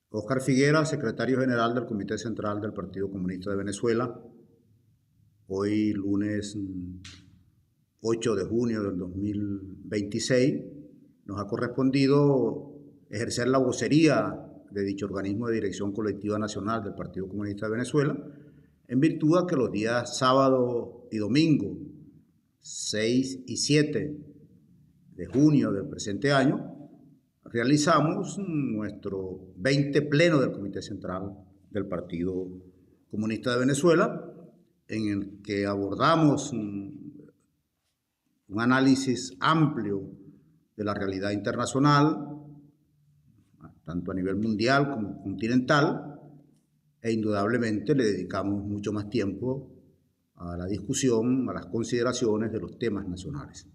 Óscar Figuera, secretario general del Comité Central del Partido Comunista de Venezuela. Hoy, lunes 8 de junio del 2026, nos ha correspondido ejercer la vocería de dicho organismo de dirección colectiva nacional del Partido Comunista de Venezuela, en virtud de que los días sábado y domingo, 6 y 7 de junio del presente año, realizamos nuestro 20 pleno del Comité Central del Partido Comunista de Venezuela, en el que abordamos un análisis amplio de la realidad internacional, tanto a nivel mundial como continental, e indudablemente le dedicamos mucho más tiempo a la discusión, a las consideraciones de los temas nacionales.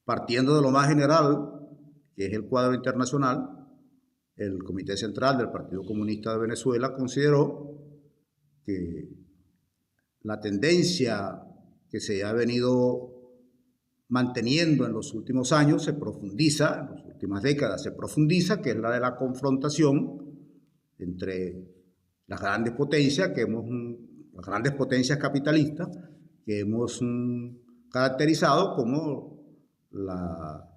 Partiendo de lo más general, que es el cuadro internacional, el Comité Central del Partido Comunista de Venezuela consideró que la tendencia que se ha venido manteniendo en los últimos años se profundiza, en las últimas décadas se profundiza, que es la de la confrontación entre las grandes potencias, las grandes potencias capitalistas, que hemos caracterizado como la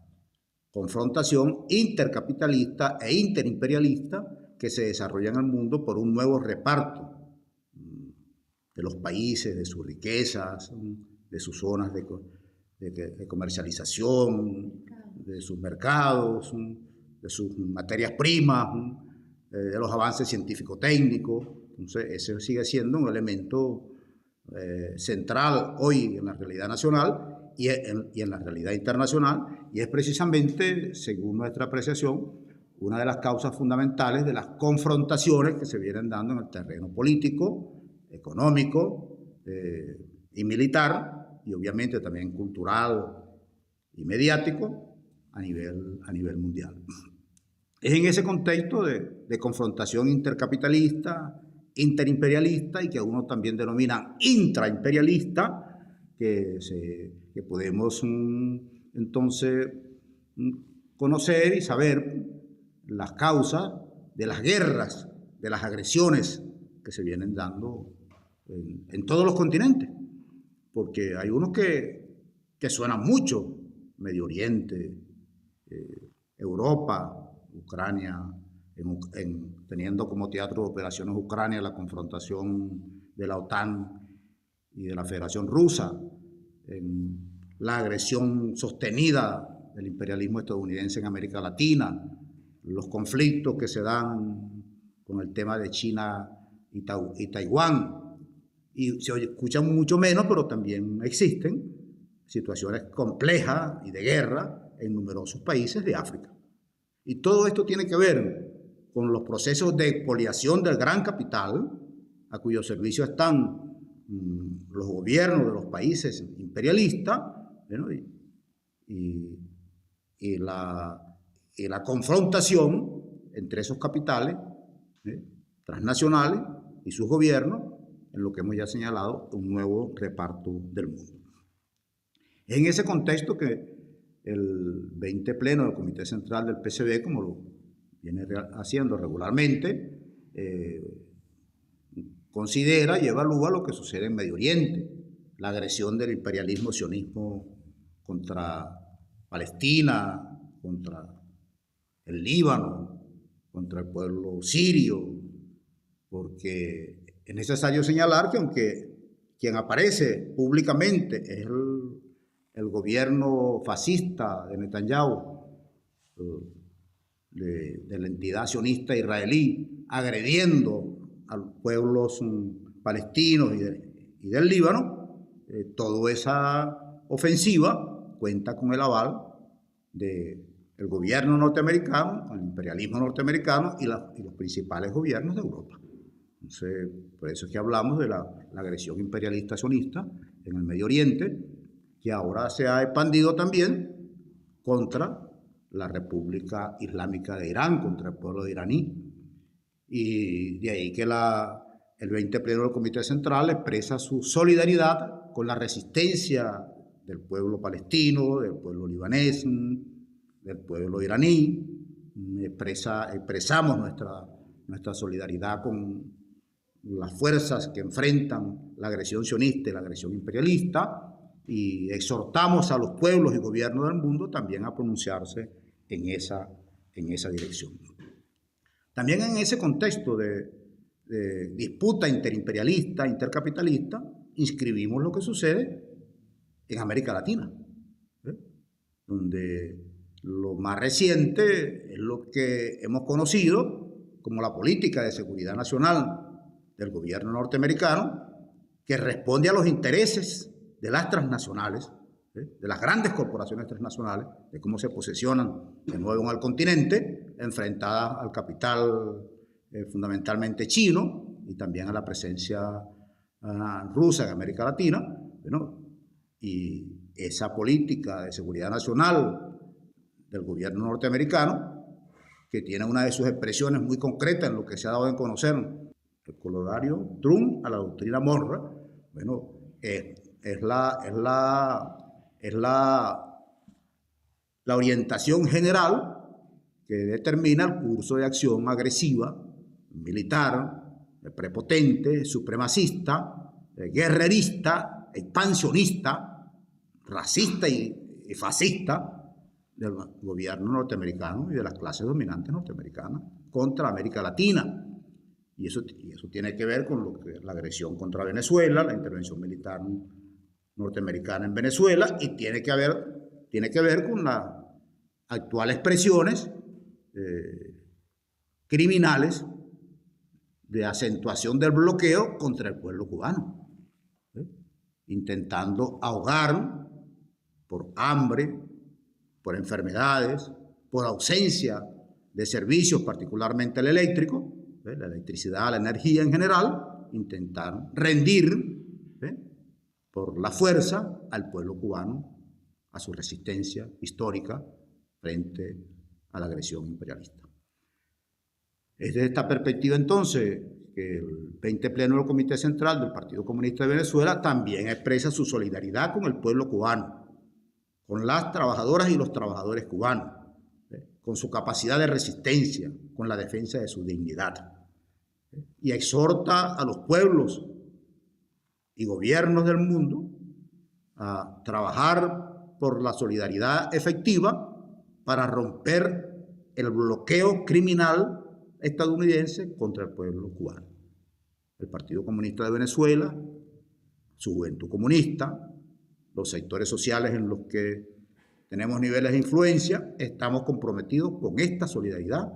confrontación intercapitalista e interimperialista que se desarrolla en el mundo por un nuevo reparto de los países, de sus riquezas, de sus zonas de comercialización, de sus mercados, de sus materias primas, de los avances científico-técnicos. Entonces, ese sigue siendo un elemento central hoy en la realidad nacional y en la realidad internacional, y es precisamente, según nuestra apreciación, una de las causas fundamentales de las confrontaciones que se vienen dando en el terreno político, económico y militar, y obviamente también cultural y mediático a nivel mundial. Es en ese contexto de confrontación intercapitalista, interimperialista y que uno también denomina intraimperialista, que podemos entonces conocer y saber las causas de las guerras, de las agresiones que se vienen dando en todos los continentes, porque hay unos que suenan mucho: Medio Oriente, Europa, Ucrania, teniendo como teatro de operaciones Ucrania, la confrontación de la OTAN y de la Federación Rusa, en la agresión sostenida del imperialismo estadounidense en América Latina, los conflictos que se dan con el tema de China y Taiwán, y se escuchan mucho menos, pero también existen situaciones complejas y de guerra en numerosos países de África. Y todo esto tiene que ver con los procesos de expoliación del gran capital, a cuyo servicio están los gobiernos de los países imperialistas, ¿no? y la confrontación entre esos capitales transnacionales y sus gobiernos, en lo que hemos ya señalado, un nuevo reparto del mundo. Es en ese contexto que el 20 pleno del Comité Central del PCV, como lo viene haciendo regularmente, considera y evalúa lo que sucede en Medio Oriente, la agresión del imperialismo sionismo contra Palestina, contra el Líbano, contra el pueblo sirio, porque es necesario señalar que aunque quien aparece públicamente es el gobierno fascista de Netanyahu, de la entidad sionista israelí, agrediendo a los pueblos palestinos y del Líbano, toda esa ofensiva cuenta con el aval del gobierno norteamericano, el imperialismo norteamericano y los principales gobiernos de Europa. Entonces, por eso es que hablamos de la agresión imperialista sionista en el Medio Oriente, que ahora se ha expandido también contra la República Islámica de Irán, contra el pueblo iraní. Y de ahí que el 20 pleno del Comité Central expresa su solidaridad con la resistencia del pueblo palestino, del pueblo libanés, del pueblo iraní, expresamos nuestra solidaridad con las fuerzas que enfrentan la agresión sionista y la agresión imperialista, y exhortamos a los pueblos y gobiernos del mundo también a pronunciarse en esa dirección. También en ese contexto de disputa interimperialista, intercapitalista, inscribimos lo que sucede en América Latina, donde lo más reciente es lo que hemos conocido como la política de seguridad nacional del gobierno norteamericano, que responde a los intereses de las transnacionales, de las grandes corporaciones transnacionales, de cómo se posesionan de nuevo en el continente, enfrentadas al capital fundamentalmente chino y también a la presencia rusa en América Latina. Bueno, y esa política de seguridad nacional del gobierno norteamericano, que tiene una de sus expresiones muy concretas en lo que se ha dado a conocer, el corolario Trump a la doctrina Monroe, bueno, es la orientación general que determina el curso de acción agresiva, militar, prepotente, supremacista, guerrerista, expansionista, racista y fascista del gobierno norteamericano y de las clases dominantes norteamericanas contra América Latina. Y eso tiene que ver con la agresión contra Venezuela, la intervención militar norteamericana en Venezuela, y tiene que ver con las actuales presiones criminales de acentuación del bloqueo contra el pueblo cubano, intentando ahogar por hambre, por enfermedades, por ausencia de servicios, particularmente el eléctrico, la electricidad, la energía en general, intentar rendir por la fuerza al pueblo cubano, a su resistencia histórica frente a la agresión imperialista. Es desde esta perspectiva entonces que el 20 Pleno del Comité Central del Partido Comunista de Venezuela también expresa su solidaridad con el pueblo cubano, con las trabajadoras y los trabajadores cubanos, con su capacidad de resistencia, con la defensa de su dignidad. Y exhorta a los pueblos y gobiernos del mundo a trabajar por la solidaridad efectiva para romper el bloqueo criminal estadounidense contra el pueblo cubano. El Partido Comunista de Venezuela, su Juventud Comunista, los sectores sociales en los que tenemos niveles de influencia, estamos comprometidos con esta solidaridad,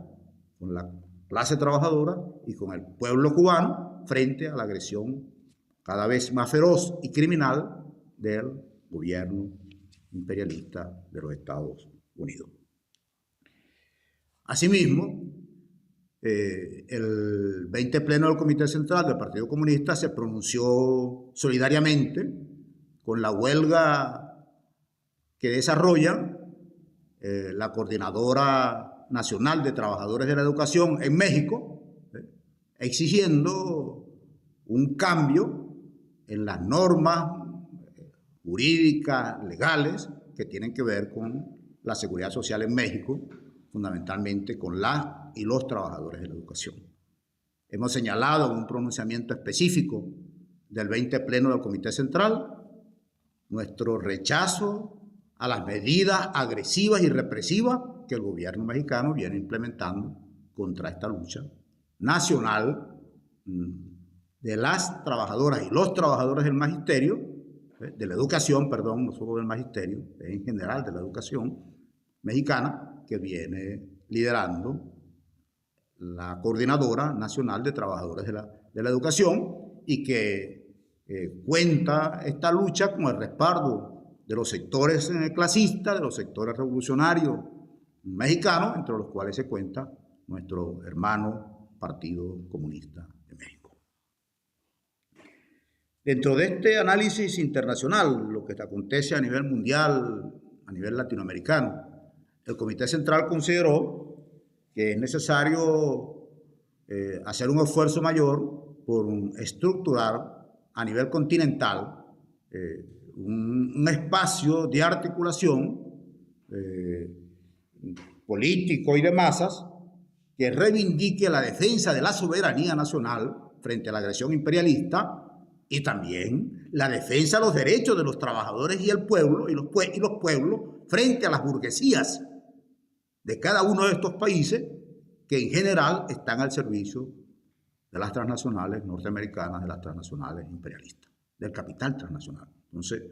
con la clase trabajadora y con el pueblo cubano frente a la agresión cada vez más feroz y criminal del gobierno imperialista de los Estados Unidos. Asimismo, el 20 Pleno del Comité Central del Partido Comunista se pronunció solidariamente con la huelga que desarrolla la Coordinadora Nacional de Trabajadores de la Educación en México, exigiendo un cambio en las normas jurídicas, legales, que tienen que ver con la seguridad social en México, fundamentalmente con las y los trabajadores de la educación. Hemos señalado en un pronunciamiento específico del 20 Pleno del Comité Central nuestro rechazo a las medidas agresivas y represivas que el gobierno mexicano viene implementando contra esta lucha nacional de las trabajadoras y los trabajadores del magisterio, de la educación, perdón, no solo del magisterio, en general de la educación mexicana, que viene liderando la Coordinadora Nacional de Trabajadores de la Educación, y que cuenta esta lucha con el respaldo de los sectores clasistas, de los sectores revolucionarios mexicanos, entre los cuales se cuenta nuestro hermano Partido Comunista de México. Dentro de este análisis internacional, lo que acontece a nivel mundial, a nivel latinoamericano, el Comité Central consideró que es necesario hacer un esfuerzo mayor por estructurar a nivel continental un espacio de articulación político y de masas que reivindique la defensa de la soberanía nacional frente a la agresión imperialista y también la defensa de los derechos de los trabajadores y el pueblo y los pueblos frente a las burguesías de cada uno de estos países que en general están al servicio de las transnacionales norteamericanas, de las transnacionales imperialistas, del capital transnacional. Entonces,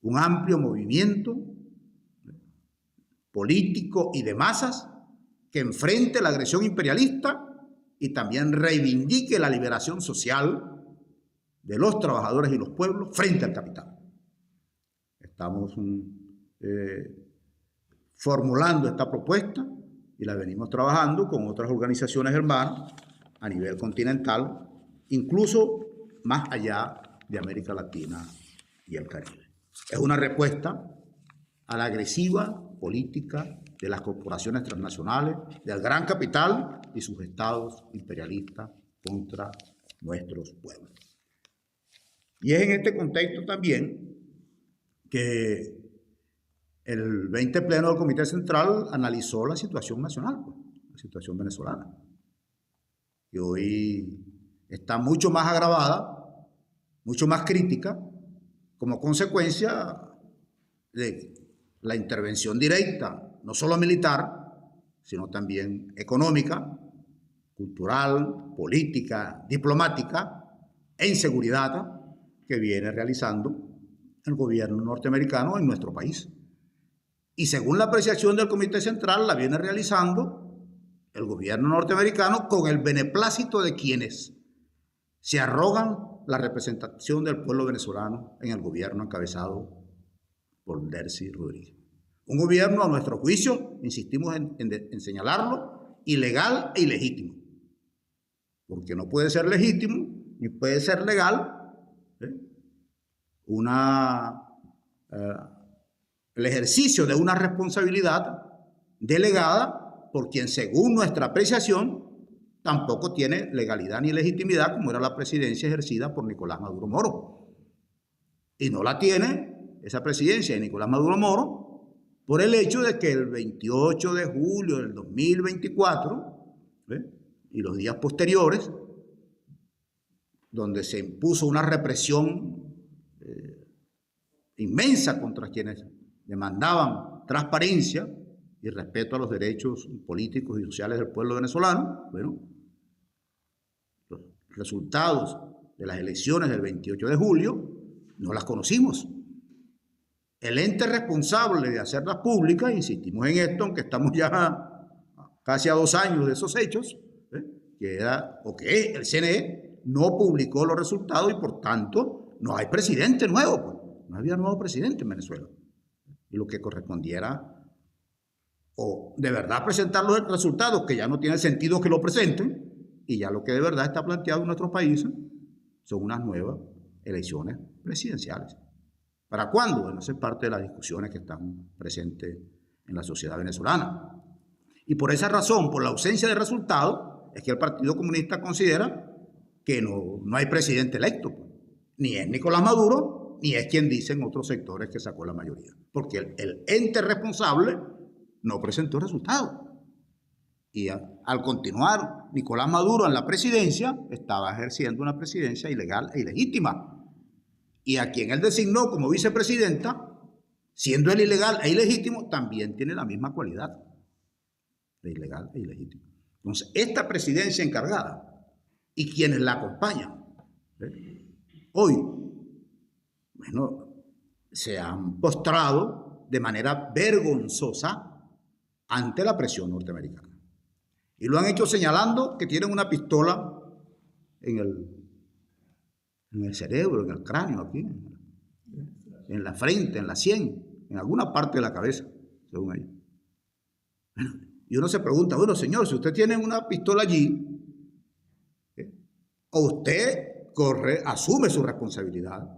un amplio movimiento político y de masas que enfrente la agresión imperialista y también reivindique la liberación social de los trabajadores y los pueblos frente al capital. Estamos formulando esta propuesta y la venimos trabajando con otras organizaciones hermanas a nivel continental, incluso más allá de América Latina y el Caribe. Es una respuesta a la agresiva política de las corporaciones transnacionales, del gran capital y sus estados imperialistas contra nuestros pueblos. Y es en este contexto también que el 20 Pleno del Comité Central analizó la situación nacional, la situación venezolana, que hoy está mucho más agravada, mucho más crítica, como consecuencia de la intervención directa, no solo militar, sino también económica, cultural, política, diplomática, en seguridad, que viene realizando el gobierno norteamericano en nuestro país. Y según la apreciación del Comité Central, la viene realizando el gobierno norteamericano con el beneplácito de quienes se arrogan la representación del pueblo venezolano en el gobierno encabezado por Delcy Rodríguez. Un gobierno, a nuestro juicio, insistimos en señalarlo, ilegal e ilegítimo. Porque no puede ser legítimo ni puede ser legal el ejercicio de una responsabilidad delegada por quien, según nuestra apreciación, tampoco tiene legalidad ni legitimidad, como era la presidencia ejercida por Nicolás Maduro Moro. Y no la tiene esa presidencia de Nicolás Maduro Moro por el hecho de que el 28 de julio del 2024 y los días posteriores, donde se impuso una represión inmensa contra quienes demandaban transparencia y respeto a los derechos políticos y sociales del pueblo venezolano, bueno, los resultados de las elecciones del 28 de julio no las conocimos. El ente responsable de hacerlas públicas, insistimos en esto, aunque estamos ya casi a 2 años de esos hechos, que es el CNE, no publicó los resultados y por tanto no hay presidente nuevo, pues. No había nuevo presidente en Venezuela. Y lo que correspondiera, o de verdad presentar los resultados, que ya no tiene sentido que lo presenten, y ya lo que de verdad está planteado en nuestros países son unas nuevas elecciones presidenciales. ¿Para cuándo? Bueno, esa es parte de las discusiones que están presentes en la sociedad venezolana. Y por esa razón, por la ausencia de resultados, es que el Partido Comunista considera que no hay presidente electo, pues. Ni es Nicolás Maduro, ni es quien dicen otros sectores que sacó la mayoría. Porque el ente responsable no presentó resultados. Y al continuar Nicolás Maduro en la presidencia, estaba ejerciendo una presidencia ilegal e ilegítima. Y a quien él designó como vicepresidenta, siendo él ilegal e ilegítimo, también tiene la misma cualidad de ilegal e ilegítimo. Entonces, esta presidencia encargada y quienes la acompañan, hoy, bueno, se han postrado de manera vergonzosa ante la presión norteamericana. Y lo han hecho señalando que tienen una pistola en el cerebro, en el cráneo, aquí, en la frente, en la sien, en alguna parte de la cabeza, según ellos. Bueno, y uno se pregunta, bueno, señor, si usted tiene una pistola allí, o usted asume su responsabilidad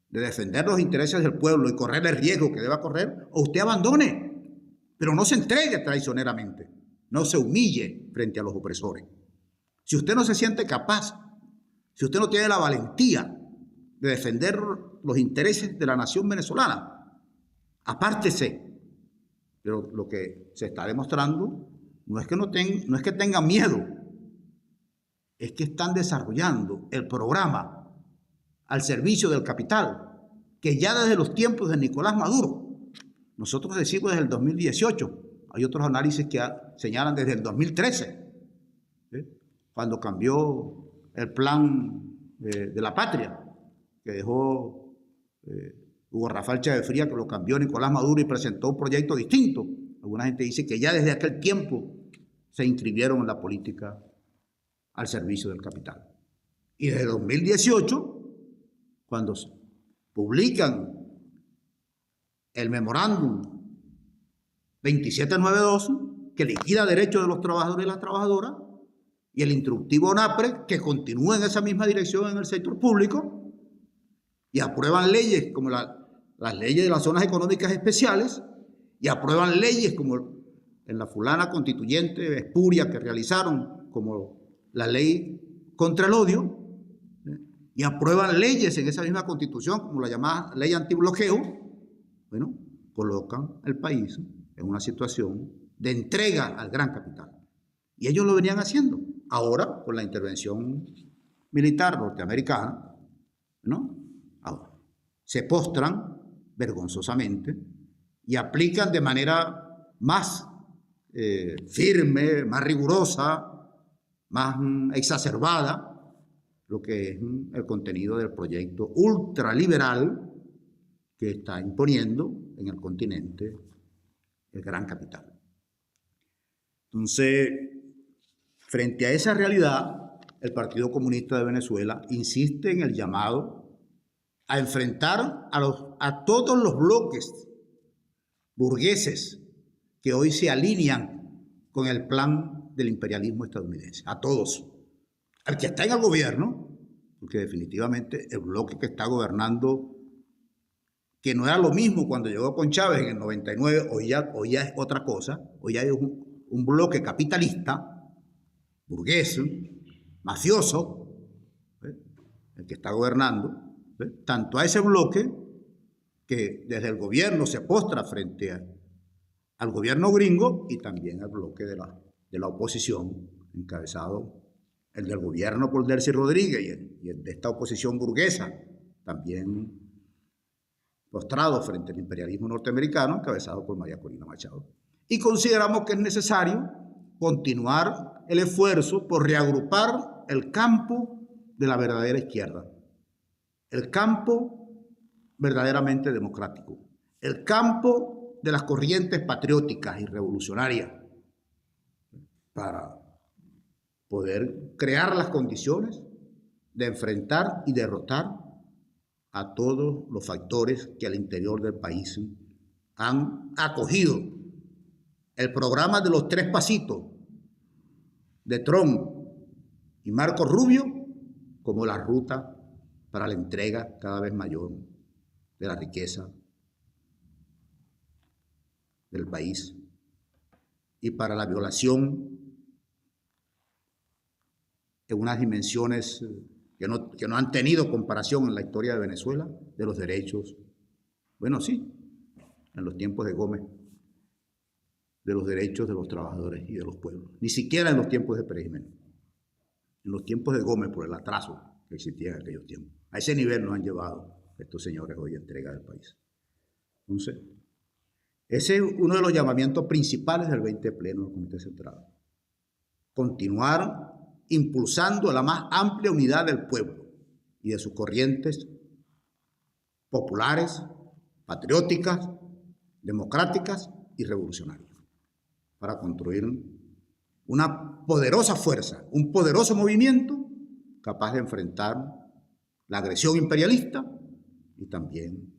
de defender los intereses del pueblo y correr el riesgo que deba correr, o usted abandone, pero no se entregue traicioneramente, no se humille frente a los opresores. Si usted no se siente capaz, si usted no tiene la valentía de defender los intereses de la nación venezolana, apártese Pero lo que se está demostrando no es que tengan miedo, es que están desarrollando el programa al servicio del capital, que ya desde los tiempos de Nicolás Maduro, nosotros decimos desde el 2018, hay otros análisis que señalan desde el 2013, ¿sí? Cuando cambió el plan de la patria, que dejó Hugo Rafael Chávez Frías, que lo cambió Nicolás Maduro y presentó un proyecto distinto. Alguna gente dice que ya desde aquel tiempo se inscribieron en la política al servicio del capital. Y desde 2018, cuando publican el memorándum 2792, que liquida derechos de los trabajadores y las trabajadoras, y el instructivo NAPRE, que continúa en esa misma dirección en el sector público, y aprueban leyes como las leyes de las zonas económicas especiales, y aprueban leyes como en la fulana constituyente espuria que realizaron, como la ley contra el odio, y aprueban leyes en esa misma constitución, como la llamada ley antibloqueo. Bueno, colocan el país en una situación de entrega al gran capital. Y ellos lo venían haciendo. Ahora, con la intervención militar norteamericana, ¿no? Ahora, se postran vergonzosamente y aplican de manera más firme, más rigurosa, más exacerbada lo que es el contenido del proyecto ultraliberal que está imponiendo en el continente el gran capital. Entonces, frente a esa realidad, el Partido Comunista de Venezuela insiste en el llamado a enfrentar a todos los bloques burgueses que hoy se alinean con el plan del imperialismo estadounidense. A todos. Al que está en el gobierno, porque definitivamente el bloque que está gobernando, que no era lo mismo cuando llegó con Chávez en el 99, hoy ya es otra cosa, hoy ya es un bloque capitalista, burgués, mafioso, el que está gobernando, tanto a ese bloque que desde el gobierno se postra frente al gobierno gringo y también al bloque de la oposición, encabezado el del gobierno por Delcy Rodríguez y el de esta oposición burguesa, también postrado frente al imperialismo norteamericano, encabezado por María Corina Machado. Y consideramos que es necesario continuar el esfuerzo por reagrupar el campo de la verdadera izquierda, el campo verdaderamente democrático, el campo de las corrientes patrióticas y revolucionarias, para poder crear las condiciones de enfrentar y derrotar a todos los factores que al interior del país han acogido el programa de los 3 pasitos de Trump y Marco Rubio como la ruta para la entrega cada vez mayor de la riqueza del país y para la violación en unas dimensiones que no han tenido comparación en la historia de Venezuela, de los derechos, bueno, sí, en los tiempos de Gómez, de los derechos de los trabajadores y de los pueblos. Ni siquiera en los tiempos de Pérez Jiménez. En los tiempos de Gómez, por el atraso que existía en aquellos tiempos. A ese nivel nos han llevado estos señores hoy a entrega del país. Entonces, ese es uno de los llamamientos principales del 20 Pleno del Comité Central. Continuar impulsando la más amplia unidad del pueblo y de sus corrientes populares, patrióticas, democráticas y revolucionarias, para construir una poderosa fuerza, un poderoso movimiento capaz de enfrentar la agresión imperialista y también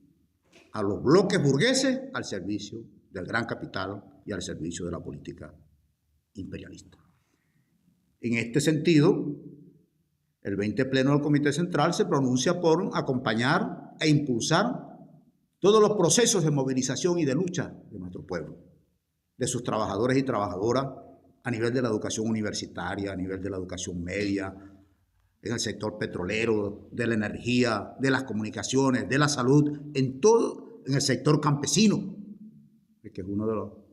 a los bloques burgueses al servicio del gran capital y al servicio de la política imperialista. En este sentido, el 20 Pleno del Comité Central se pronuncia por acompañar e impulsar todos los procesos de movilización y de lucha de nuestro pueblo, de sus trabajadores y trabajadoras a nivel de la educación universitaria, a nivel de la educación media, en el sector petrolero, de la energía, de las comunicaciones, de la salud, en todo, en el sector campesino, que es uno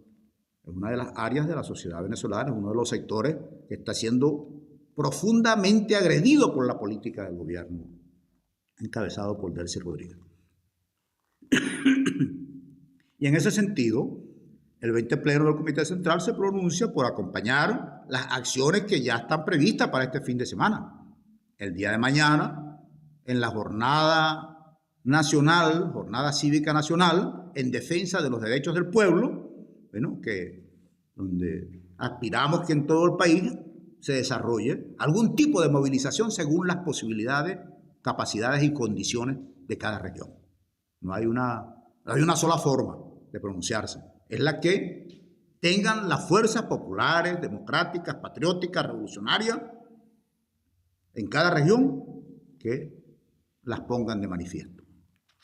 Es una de las áreas de la sociedad venezolana, es uno de los sectores que está siendo profundamente agredido por la política del gobierno, encabezado por Delcy Rodríguez. Y en ese sentido, el 20 Pleno del Comité Central se pronuncia por acompañar las acciones que ya están previstas para este fin de semana. El día de mañana, en la jornada nacional, jornada cívica nacional, en defensa de los derechos del pueblo, bueno, donde aspiramos que en todo el país se desarrolle algún tipo de movilización según las posibilidades, capacidades y condiciones de cada región. No hay una sola forma de pronunciarse. Es la que tengan las fuerzas populares, democráticas, patrióticas, revolucionarias en cada región que las pongan de manifiesto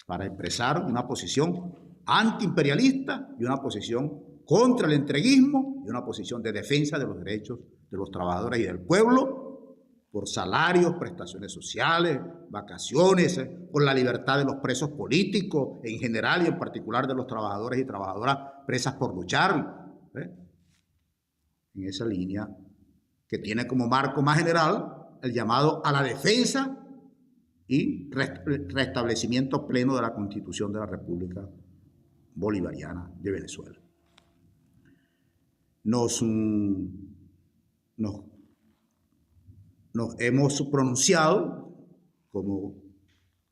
para expresar una posición antiimperialista y una posición contra el entreguismo y una posición de defensa de los derechos de los trabajadores y del pueblo por salarios, prestaciones sociales, vacaciones, por la libertad de los presos políticos en general y en particular de los trabajadores y trabajadoras presas por luchar. En esa línea que tiene como marco más general el llamado a la defensa y restablecimiento pleno de la Constitución de la República Bolivariana de Venezuela. Nos hemos pronunciado como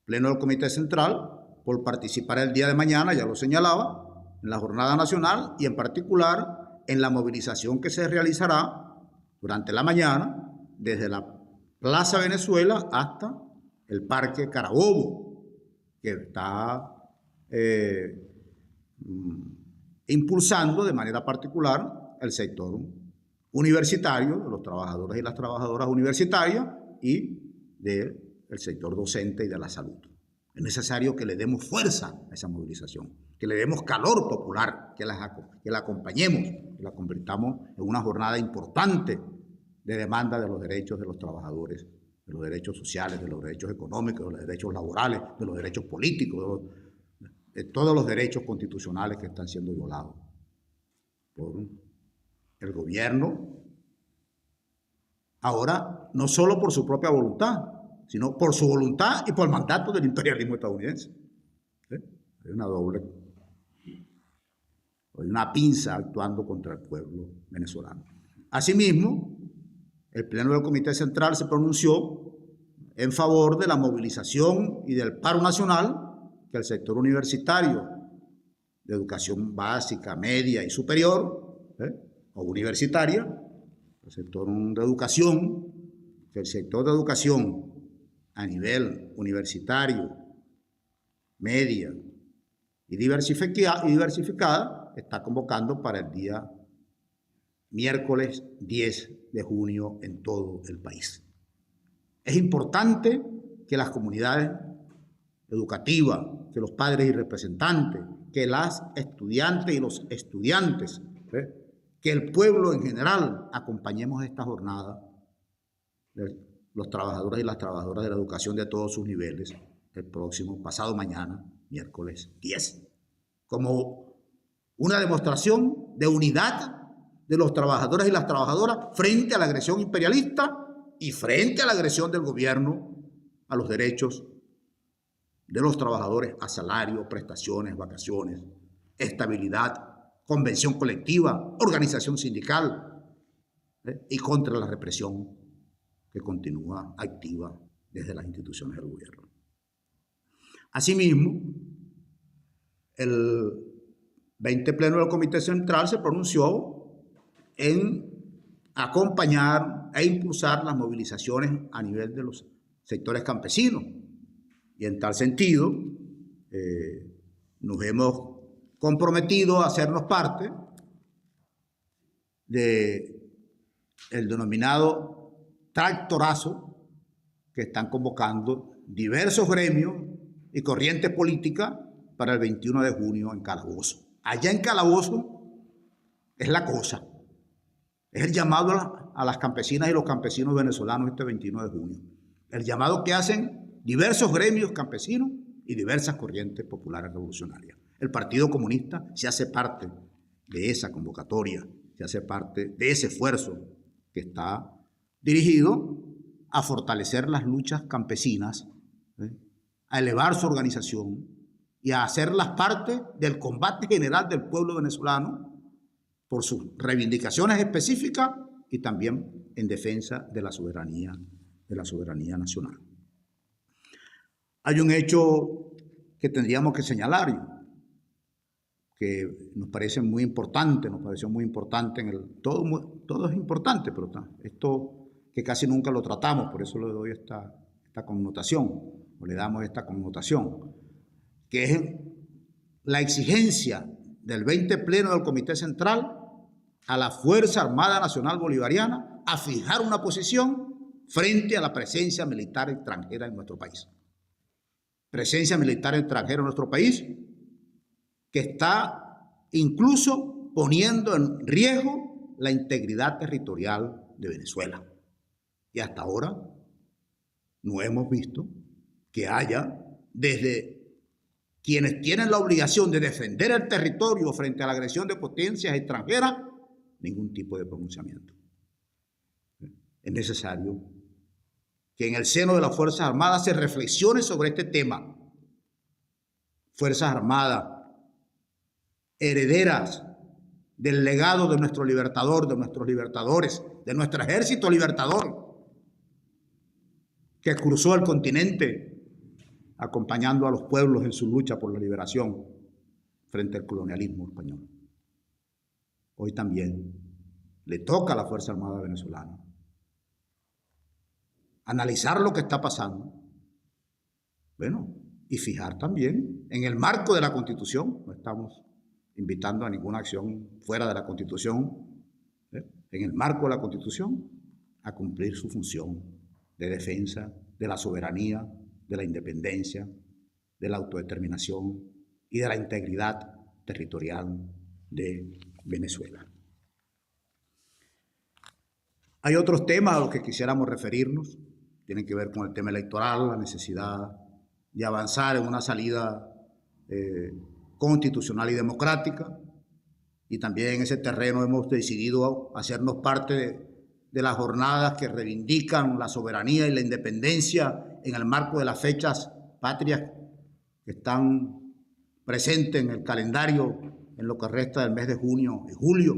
Pleno del Comité Central por participar el día de mañana, ya lo señalaba, en la jornada nacional y en particular en la movilización que se realizará durante la mañana desde la Plaza Venezuela hasta el Parque Carabobo, que está impulsando de manera particular el sector universitario, de los trabajadores y las trabajadoras universitarias y del sector docente y de la salud. Es necesario que le demos fuerza a esa movilización, que le demos calor popular, que la acompañemos, que la convirtamos en una jornada importante de demanda de los derechos de los trabajadores, de los derechos sociales, de los derechos económicos, de los derechos laborales, de los derechos políticos, de todos los derechos constitucionales que están siendo violados por el gobierno, ahora no solo por su propia voluntad, sino por su voluntad y por el mandato del imperialismo estadounidense. Hay una doble, hay una pinza actuando contra el pueblo venezolano. Asimismo, el Pleno del Comité Central se pronunció en favor de la movilización y del paro nacional que el sector universitario de educación básica, media y superior, o universitaria, el sector de educación, que el sector de educación a nivel universitario, media y diversificada está convocando para el día miércoles 10 de junio en todo el país. Es importante que las comunidades educativas, que los padres y representantes, que las estudiantes y los estudiantes, que el pueblo en general acompañemos esta jornada de los trabajadores y las trabajadoras de la educación de todos sus niveles el próximo, pasado mañana, miércoles 10, como una demostración de unidad de los trabajadores y las trabajadoras frente a la agresión imperialista y frente a la agresión del gobierno a los derechos de los trabajadores a salario, prestaciones, vacaciones, estabilidad, convención colectiva, organización sindical, y contra la represión que continúa activa desde las instituciones del gobierno. Asimismo, el 20 Pleno del Comité Central se pronunció en acompañar e impulsar las movilizaciones a nivel de los sectores campesinos. Y en tal sentido, nos hemos comprometido a hacernos parte del denominado tractorazo que están convocando diversos gremios y corrientes políticas para el 21 de junio en Calabozo. Allá en Calabozo es la cosa. Es el llamado a las campesinas y los campesinos venezolanos este 21 de junio. El llamado que hacen diversos gremios campesinos y diversas corrientes populares revolucionarias. El Partido Comunista se hace parte de esa convocatoria, se hace parte de ese esfuerzo que está dirigido a fortalecer las luchas campesinas, a elevar su organización y a hacerlas parte del combate general del pueblo venezolano por sus reivindicaciones específicas y también en defensa de la soberanía nacional. Hay un hecho que tendríamos que señalar, que nos parece muy importante, nos pareció muy importante, todo es importante, pero esto que casi nunca lo tratamos, por eso le doy esta connotación, o le damos esta connotación, que es la exigencia del 20 Pleno del Comité Central a la Fuerza Armada Nacional Bolivariana a fijar una posición frente a la presencia militar extranjera en nuestro país. Presencia militar extranjera en nuestro país que está incluso poniendo en riesgo la integridad territorial de Venezuela. Y hasta ahora no hemos visto que haya, desde quienes tienen la obligación de defender el territorio frente a la agresión de potencias extranjeras, ningún tipo de pronunciamiento. Es necesario que en el seno de las Fuerzas Armadas se reflexione sobre este tema. Fuerzas Armadas, herederas del legado de nuestro libertador, de nuestros libertadores, de nuestro ejército libertador, que cruzó el continente acompañando a los pueblos en su lucha por la liberación frente al colonialismo español. Hoy también le toca a la Fuerza Armada venezolana analizar lo que está pasando, y fijar también en el marco de la Constitución, no estamos invitando a ninguna acción fuera de la Constitución, en el marco de la Constitución, a cumplir su función de defensa de la soberanía, de la independencia, de la autodeterminación y de la integridad territorial de Venezuela. Hay otros temas a los que quisiéramos referirnos, tienen que ver con el tema electoral, la necesidad de avanzar en una salida constitucional y democrática, y también en ese terreno hemos decidido hacernos parte de las jornadas que reivindican la soberanía y la independencia en el marco de las fechas patrias que están presentes en el calendario en lo que resta del mes de junio y julio,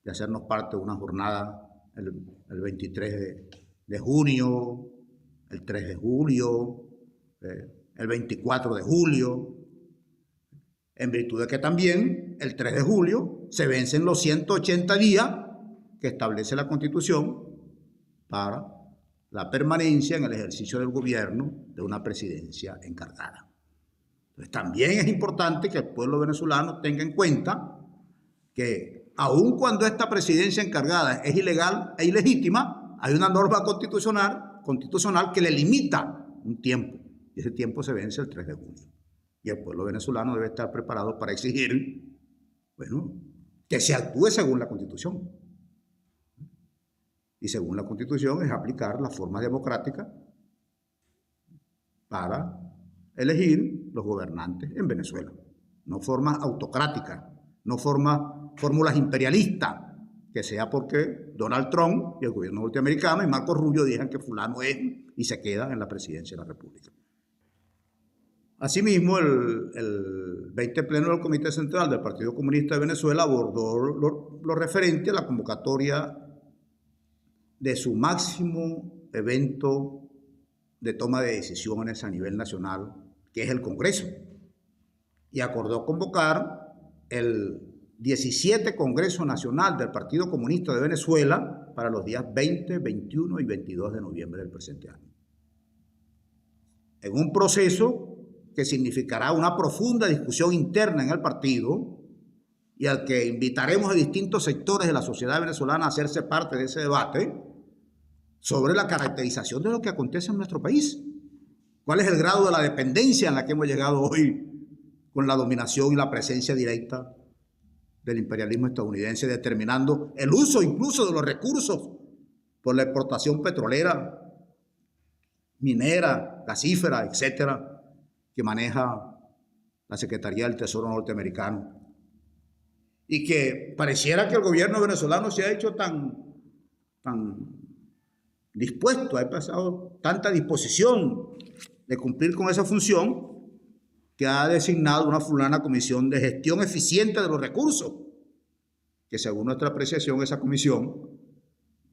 de hacernos parte de una jornada el 23 de junio, el 3 de julio, el 24 de julio, en virtud de que también el 3 de julio se vencen los 180 días que establece la Constitución para la permanencia en el ejercicio del gobierno de una presidencia encargada. Entonces, también es importante que el pueblo venezolano tenga en cuenta que aun cuando esta presidencia encargada es ilegal e ilegítima, hay una norma constitucional que le limita un tiempo, y ese tiempo se vence el 3 de julio. Y el pueblo venezolano debe estar preparado para exigir, que se actúe según la Constitución. Y según la Constitución es aplicar la forma democrática para elegir los gobernantes en Venezuela. No formas autocráticas, no fórmulas imperialistas, que sea porque Donald Trump y el gobierno norteamericano y Marco Rubio digan que fulano es y se queda en la presidencia de la República. Asimismo, el 20 Pleno del Comité Central del Partido Comunista de Venezuela abordó lo referente a la convocatoria de su máximo evento de toma de decisiones a nivel nacional, que es el Congreso, y acordó convocar el 17 Congreso Nacional del Partido Comunista de Venezuela para los días 20, 21 y 22 de noviembre del presente año. En un proceso que significará una profunda discusión interna en el partido y al que invitaremos a distintos sectores de la sociedad venezolana a hacerse parte de ese debate sobre la caracterización de lo que acontece en nuestro país. ¿Cuál es el grado de la dependencia en la que hemos llegado hoy con la dominación y la presencia directa del imperialismo estadounidense, determinando el uso incluso de los recursos por la exportación petrolera, minera, gasífera, etcétera, que maneja la Secretaría del Tesoro norteamericano, y que pareciera que el gobierno venezolano se ha hecho tan dispuesto, ha pasado tanta disposición de cumplir con esa función, que ha designado una fulana comisión de gestión eficiente de los recursos, que según nuestra apreciación esa comisión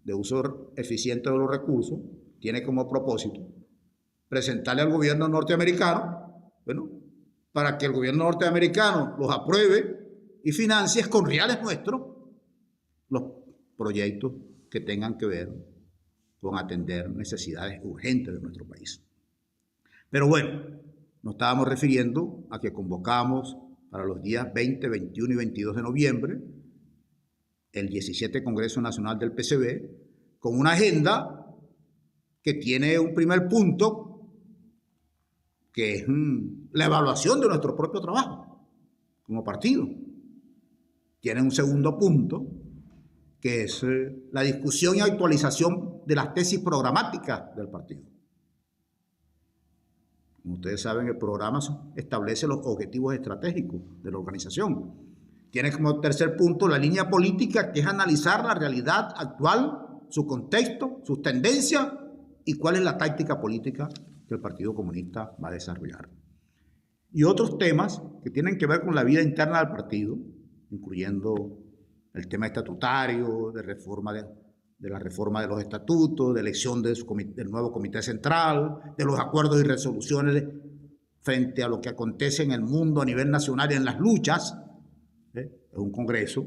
de uso eficiente de los recursos tiene como propósito presentarle al gobierno norteamericano, bueno, para que el gobierno norteamericano los apruebe y financie con reales nuestros los proyectos que tengan que ver con atender necesidades urgentes de nuestro país. Pero bueno, nos estábamos refiriendo a que convocamos para los días 20, 21 y 22 de noviembre el 17 Congreso Nacional del PCB con una agenda que tiene un primer punto, que es la evaluación de nuestro propio trabajo como partido. Tiene un segundo punto, que es la discusión y actualización de las tesis programáticas del partido. Como ustedes saben, el programa establece los objetivos estratégicos de la organización. Tiene como tercer punto la línea política, que es analizar la realidad actual, su contexto, sus tendencias y cuál es la táctica política que el Partido Comunista va a desarrollar. Y otros temas que tienen que ver con la vida interna del partido, incluyendo el tema estatutario, de la reforma de los estatutos, de elección del nuevo comité central, de los acuerdos y resoluciones frente a lo que acontece en el mundo a nivel nacional y en las luchas. Es un congreso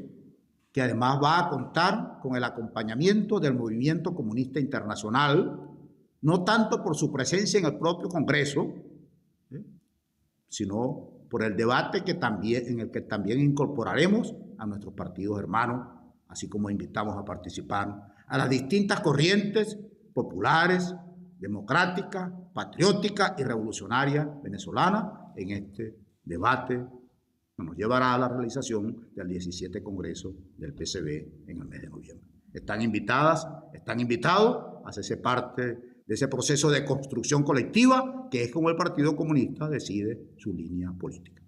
que además va a contar con el acompañamiento del movimiento comunista internacional, no tanto por su presencia en el propio congreso, sino por el debate en el que también incorporaremos a nuestros partidos hermanos, así como invitamos a participar a las distintas corrientes populares, democráticas, patrióticas y revolucionarias venezolanas en este debate que nos llevará a la realización del 17 Congreso del PCB en el mes de noviembre. Están invitadas, están invitados a hacerse parte de ese proceso de construcción colectiva, que es como el Partido Comunista decide su línea política.